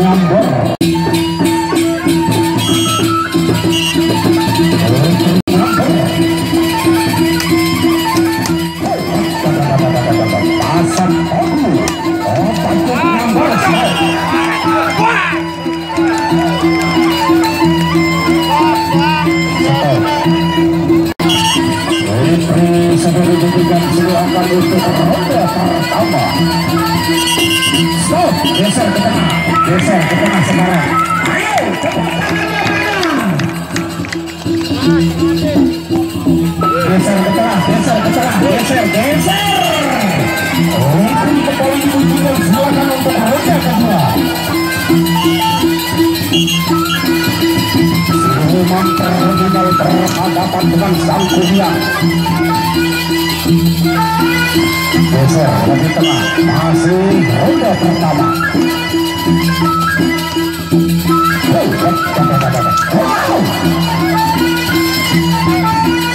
menyambar. Pasang Ogu, bantu menyambar. Sebelum diberikan silakan untuk ronde pertama. Stop, geser ke tengah sekarang. Ayo, geser ke tengah. Oh, kepala diberikan silakan untuk ronde kedua. Siluman terminal berhadapan dengan sang kuliah. Geser lebih tengah, masih ronde pertama.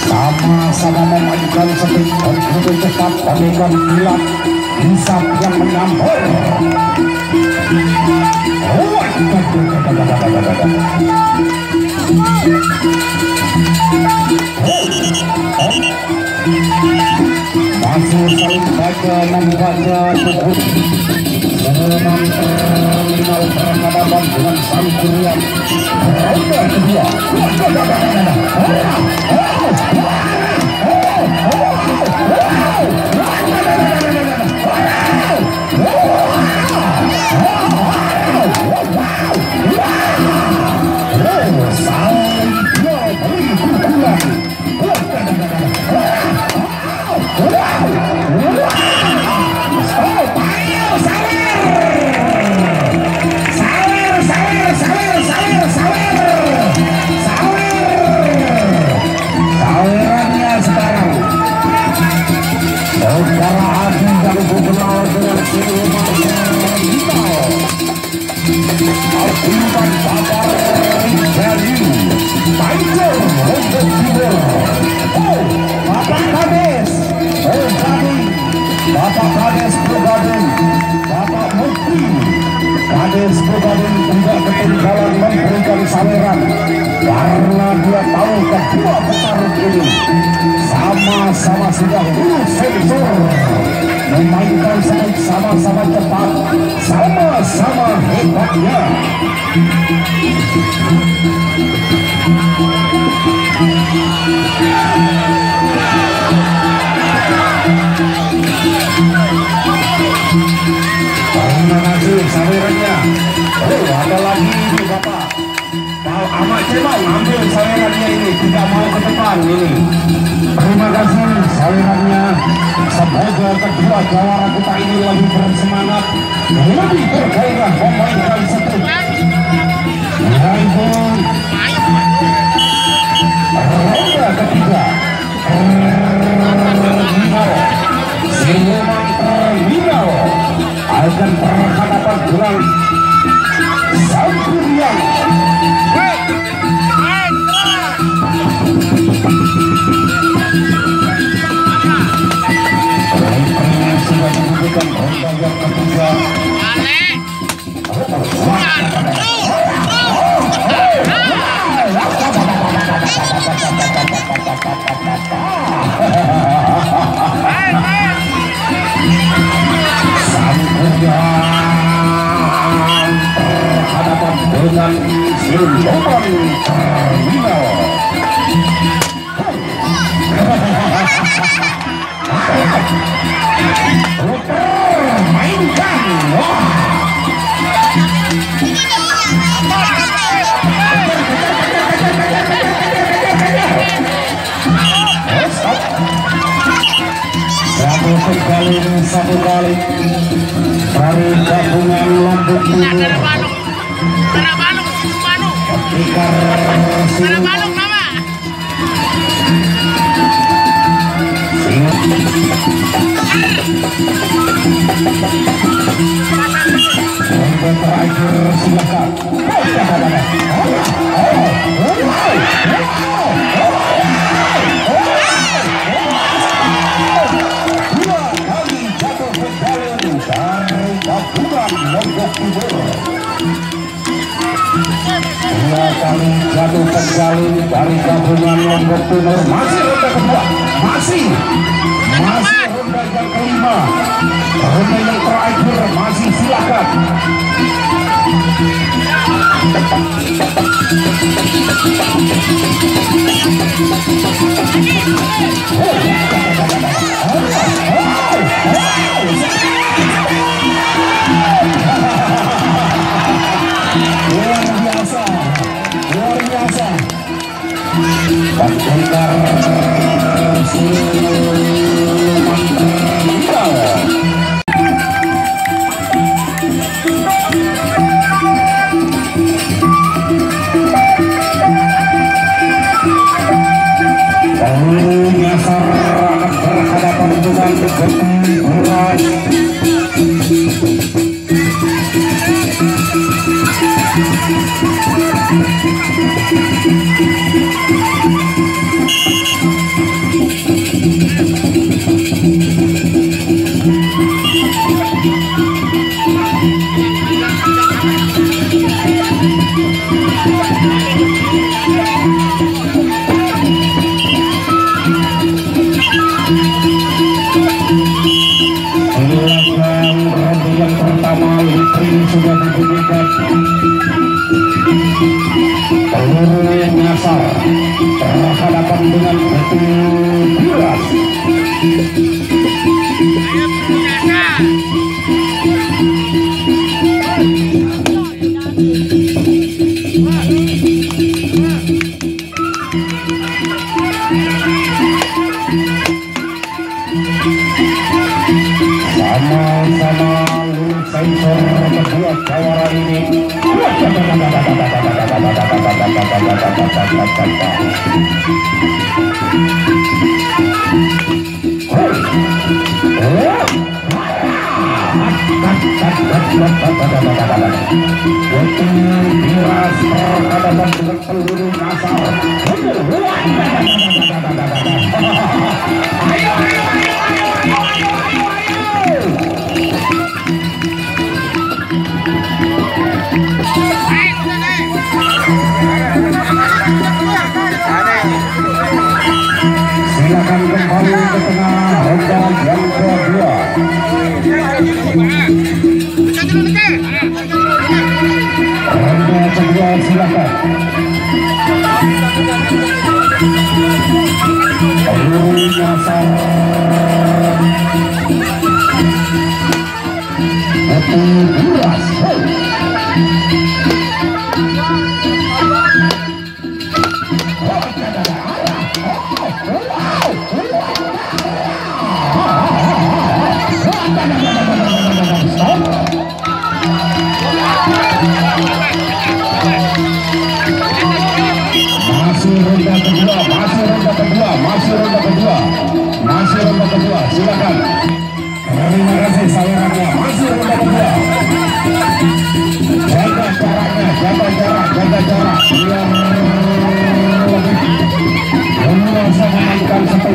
Sama-sama memainkan speed begitu cepat bagaikan kilat hisap yang menyambar. Masih saling membaca tubuh. Serangan terminal berhadapan dengan sang kurian. Ronde kedua. Kades Brigade tidak ketinggalan memberikan saweran karena dia tahu kedua petarung ini sama-sama sudah lulus sensor, memainkan speed sama-sama cepat, sama-sama hebatnya. Terima kasih sawerannya. Oh, ada lagi ini Bapak. Pak Ahmad Cemal ambil sawerannya ini, tidak mau ke depan ini. Terima kasih sawerannya. Semoga kedua jawara kita ini lebih bersemangat, lebih bergairah memainkan speed. Yaitu ronde ketiga. Siluman terminal akan berhadapan dengan sang kurian. Sudah dibutuhkan ronde yang ketiga. Sang kurian berhadapan dengan siluman terminal. Mainkan. Satu kali dari gabungan Lombok Timur. Terakhir silakan. Lombok Timur. Dua kali jatuh kembali dari gabungan Lombok Timur. Masih ronde kedua, masih ronde yang kelima, ronde yang terakhir, masih silakan. Luar biasa. Pendekar nyasar akan berhadapan dengan berat. Yang pertama Lutri sudah dibunyikan, peluru nyasar berhadapan dengan Betul Biras. Sama-sama sensor kedua jawara ini. Biras berhadapan dengan peluru nyasar. Silakan kembali ke tengah ronde yang kedua. Ronde kedua silakan. Peluru nyasar. Betul Biras. Masih ronde kedua, silakan. Terima kasih sawerannya. Masih ronde kedua. Jaga jaraknya, jaga jarak. Biar lebih leluasa memainkan satu.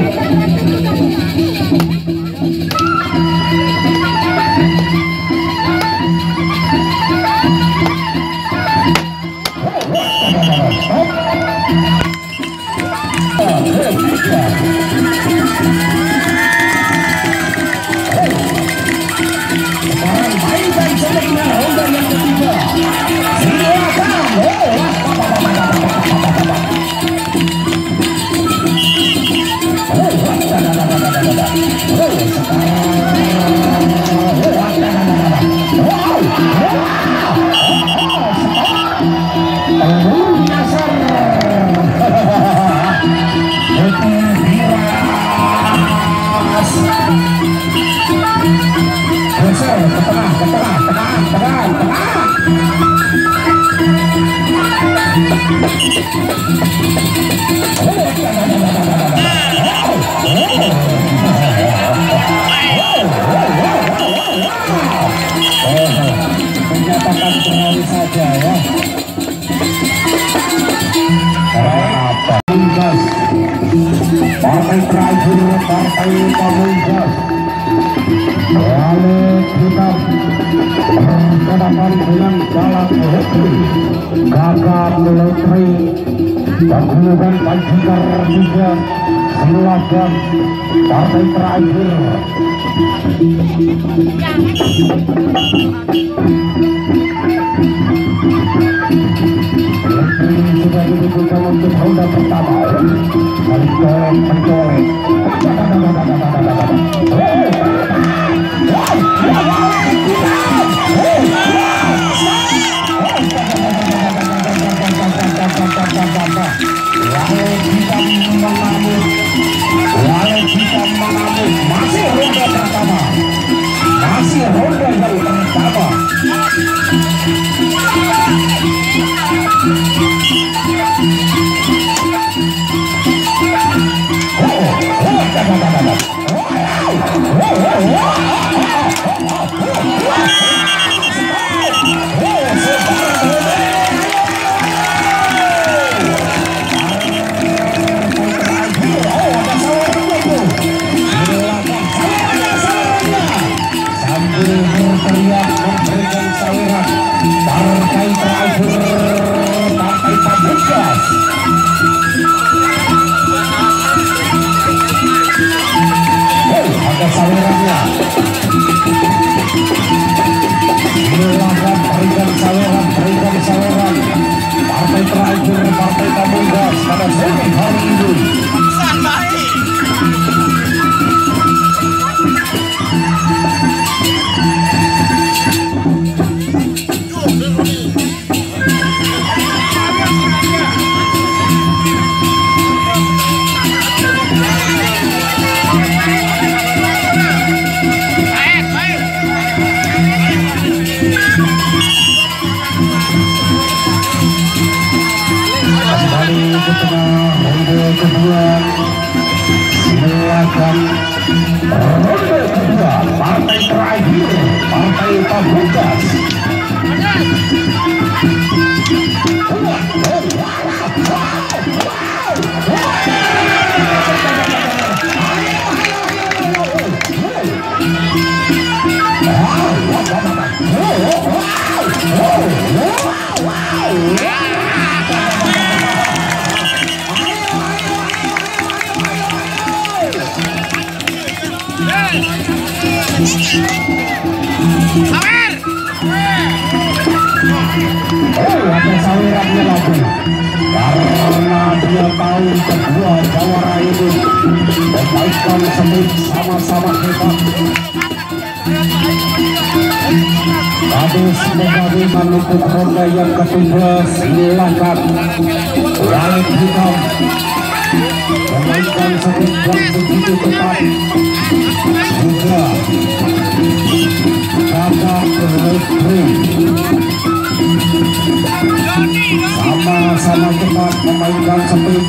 Menyatakan berlari saja ya. Partai terakhir, Partai Pamungkas. Lalu kita ke depan dengan jalan gagap melotri dahulukan Panjikar 3 silakan partai terakhir sudah dibutuhkan untuk ronde pertama saling dorong mencolek masih ronde pertama Partai Pamungkas pada sore hari ini. Silakan ronde kedua partai terakhir Partai Pamungkas. Ada sawerannya lagi karena dia tahu kedua jawara ini memainkan semut sama-sama hebat. Gadis menjadi manukuk ronde yang ketiga. Silakan Walid Hitam memainkan semut yang begitu tepat juga kakak Lutri sama-sama cepat memainkan speed.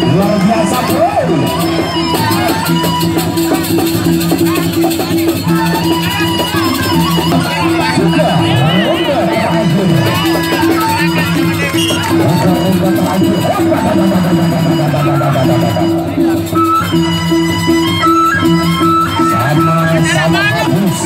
Luar biasa bro. Sama-sama habis.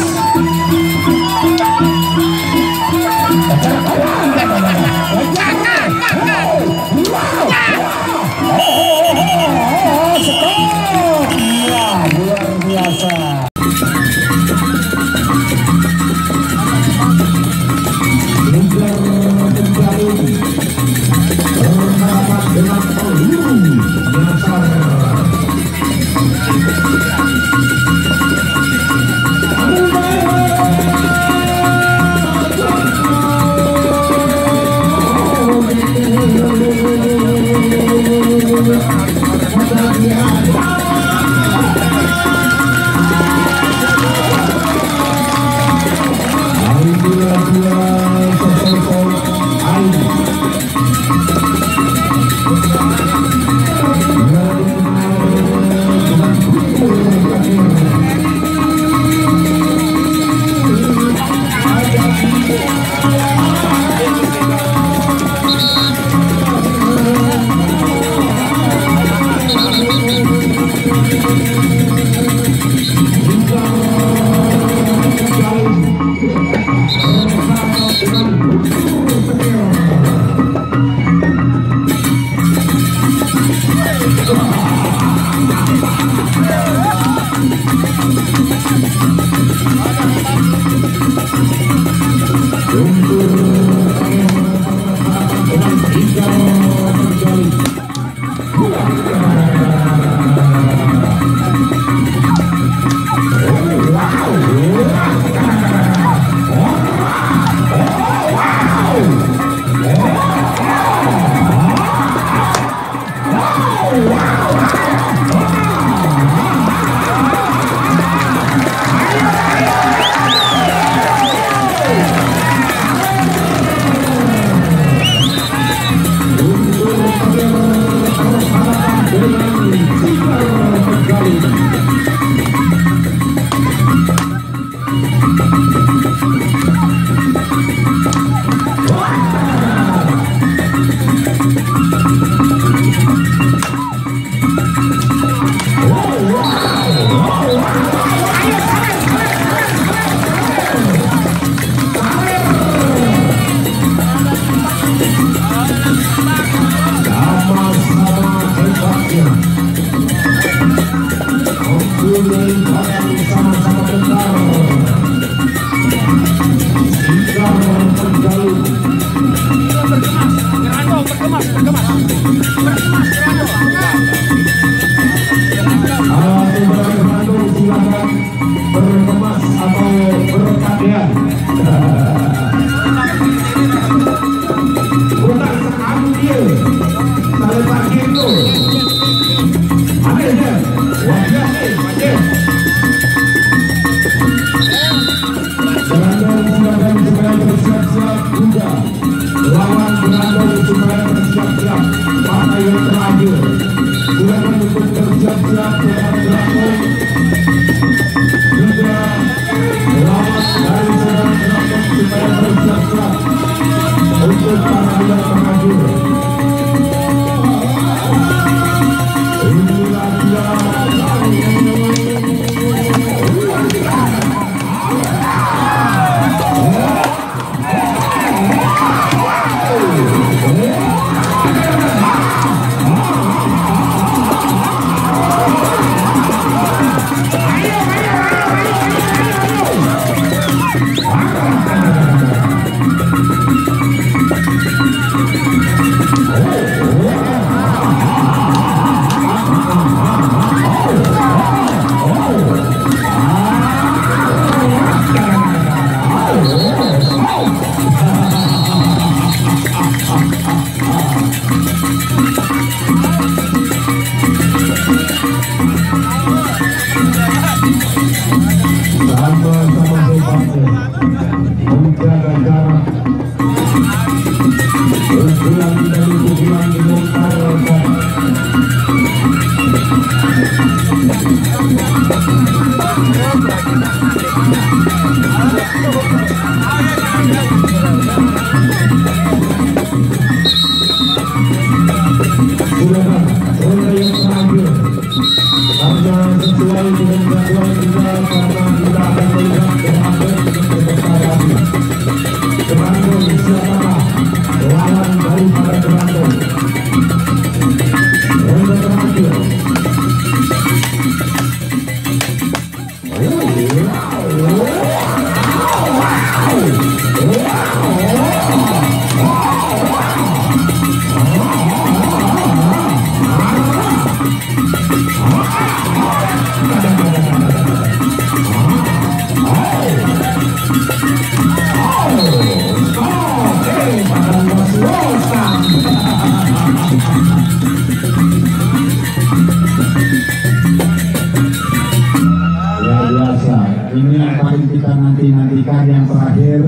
nantikan yang terakhir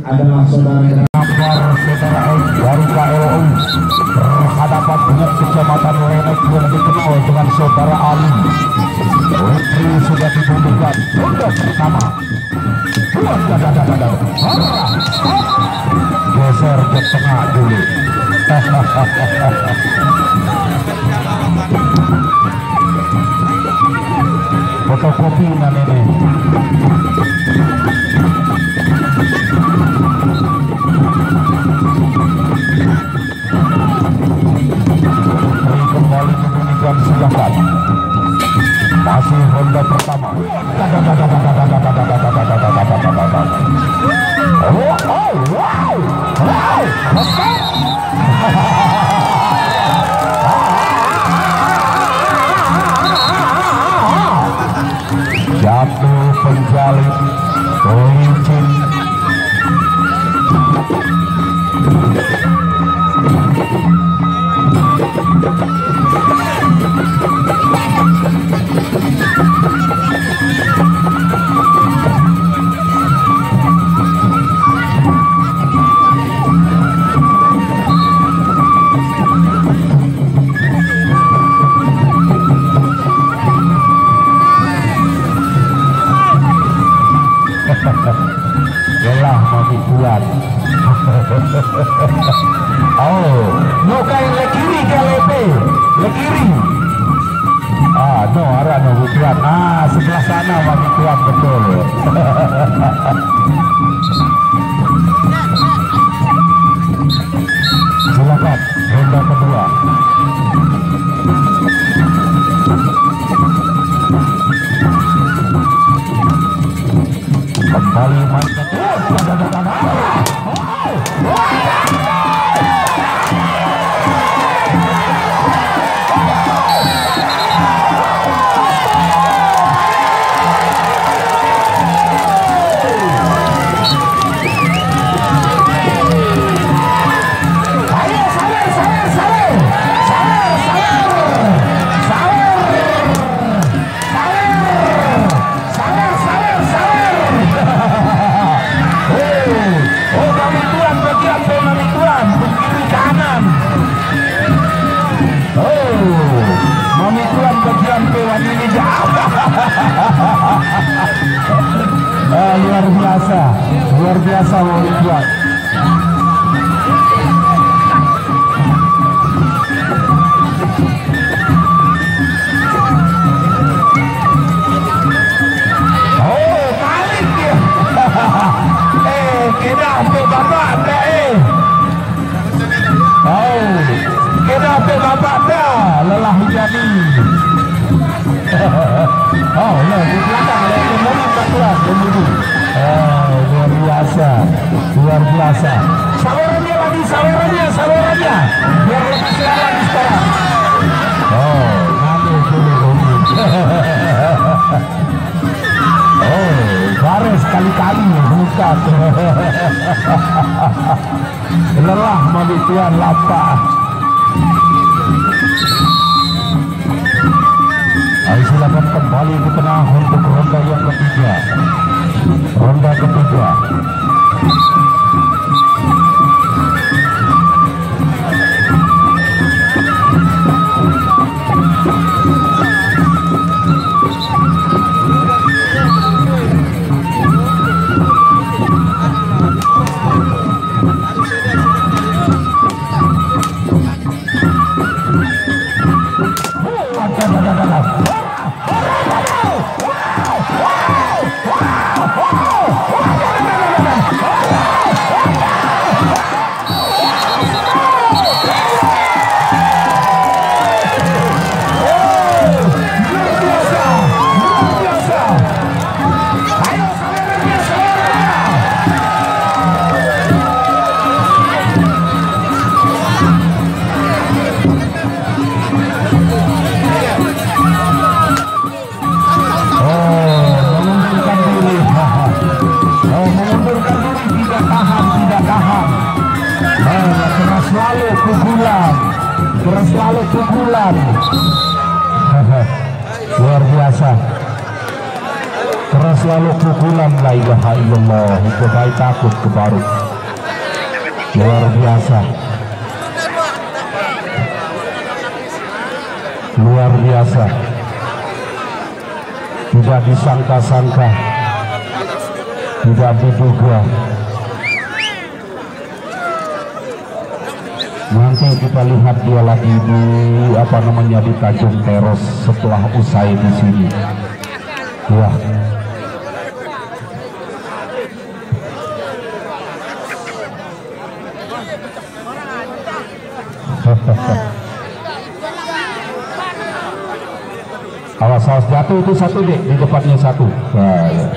adalah saudara dari KLU berhadapan dengan Kecamatan Lenek yang dikenal dengan saudara Ali. Retri sudah dibutuhkan untuk pertama. Geser ke tengah dulu. fotokopi na ini. Kembali dibunyikan silakan. Masih ronde pertama. Jatuh penjalin licin. Lelah mati buat. Oh, nukain le kiri ke lepe, le kiri. No arah no buat. Sebelah sana mati buat betul. Silakan ronde kedua. Kembali main luar biasa mau dibuat. Balik dia. Kena apa bapak dah kena apa bapak dah lelah jadi. Di belakang ada nomor 14 kemudian. Luar biasa. Sawerannya lagi, sawerannya. Biar lebih segar lagi sekarang. Nanti dulu. Baris kali-kali bukan. Lelah mandi tuan lapar. Ayo silakan kembali ke tengah untuk ronde yang ketiga. Ronde ketiga. Selalu pukulan. Luar biasa. Terus selalu pukulan, la ilaha illallah. Itu baik takut ke baru. Luar biasa. Luar biasa. Tidak disangka-sangka. Tidak diduga. Nanti kita lihat dia lagi di apa namanya di Tanjung Teros setelah usai di sini. Wah. Awas jatuh itu satu dek, di depannya satu. Nah, ya.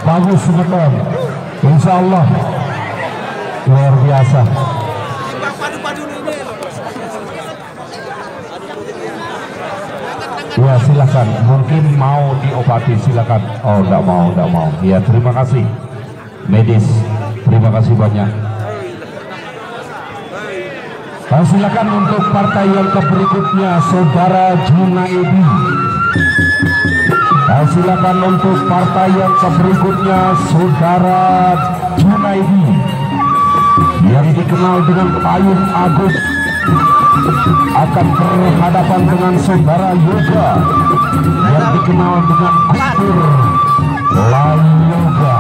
Bagus betul, insya Allah luar biasa. Ya silakan, mungkin mau diobati silakan. Oh enggak mau. Ya terima kasih medis, terima kasih banyak. Silakan untuk partai yang berikutnya saudara Junaidi. Silakan untuk partai yang berikutnya saudara Junaidi yang dikenal dengan Payung Agus akan berhadapan dengan saudara Yoga yang dikenal dengan Kustur Layoga.